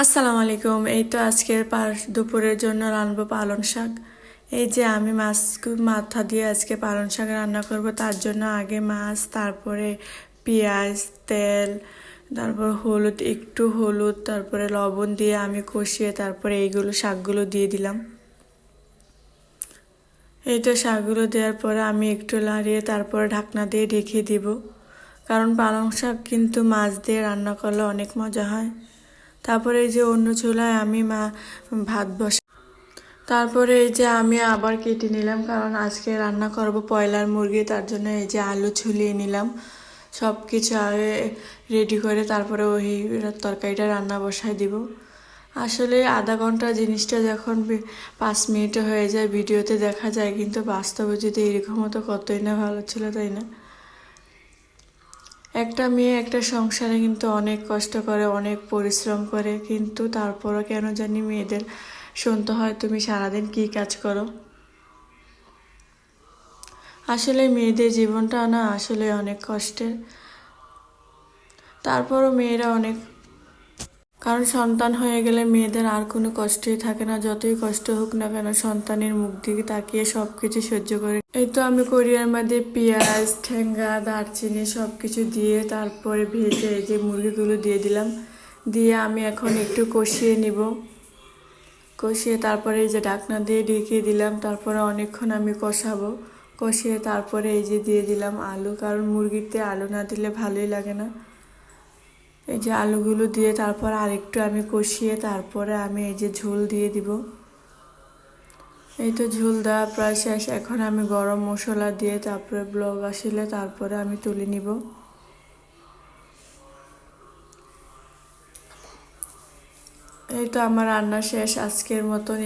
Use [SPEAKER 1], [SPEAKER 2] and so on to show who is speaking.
[SPEAKER 1] আসসালামু আলাইকুম। এই তো আজকের দুপুরের জন্য রান্নাবো পালং শাক। এই যে আমি মাথা দিয়ে আজকে পালং শাক রান্না করব। তার জন্য আগে মাছ, তারপরে পেঁয়াজ, তেল, তারপর একটু হলুদ, তারপরে লবণ দিয়ে আমি কষিয়ে তারপরে এইগুলো শাকগুলো দিয়ে দিলাম। এই তো শাকগুলো দেওয়ার পরে আমি একটু লাড়িয়ে তারপরে ঢাকনা দিয়ে ঢেকে দিব, কারণ পালং শাক কিন্তু মাছ দিয়ে রান্না করলে অনেক মজা হয়। তারপরে এই যে অন্য চুলায় আমি ভাত বসে, তারপরে এই যে আমি আবার কেটে নিলাম, কারণ আজকে রান্না করব ব্রয়লার মুরগি। তার জন্য এই যে আলু ছুলিয়ে নিলাম, সব কিছু আগে রেডি করে তারপরে ওই তরকারিটা রান্না বসাই দিব। আসলে আধা ঘন্টা জিনিসটা যখন 5 মিনিটে হয়ে যায় ভিডিওতে দেখা যায়, কিন্তু বাস্তবে যদি এরকম হতো কতই না ভালো ছিল, তাই না? একটা মেয়ে একটা সংসারে কিন্তু অনেক কষ্ট করে, অনেক পরিশ্রম করে, কিন্তু তারপরও কেন জানি মেয়েদের শুনতে হয় তুমি সারাদিন কি কাজ করো। আসলে মেয়েদের জীবনটা না আসলে অনেক কষ্টের। তারপরও মেয়েরা অনেক, কারণ সন্তান হয়ে গেলে মেয়েদের আর কোনো কষ্টই থাকে না। যতই কষ্ট হোক না কেন সন্তানের মুখ দিকে তাকিয়ে সব কিছু সহ্য করে। এই তো আমি কোরিয়ার মধ্যে পেঁয়াজ, ঠেঙ্গা, দারচিনি সব কিছু দিয়ে তারপরে ভেজে এই যে মুরগিগুলো দিয়ে দিলাম। দিয়ে আমি এখন একটু কষিয়ে নিব। কষিয়ে তারপরে এই যে ঢাকনা দিয়ে ঢেকে দিলাম। তারপরে অনেকক্ষণ আমি কষাবো। কষিয়ে তারপরে এই যে দিয়ে দিলাম আলু, কারণ মুরগিতে আলু না দিলে ভালোই লাগে না। এই যে আলুগুলো দিয়ে তারপর আরেকটু আমি কষিয়ে তারপরে আমি এই যে ঝোল দিয়ে দিব। এই তো ঝোল দেওয়া প্রায় শেষ। এখন আমি গরম মশলা দিয়ে তারপরে ব্লগ আসলে তারপরে আমি তুলে নিব। এই তো আমার রান্না শেষ আজকের মতন।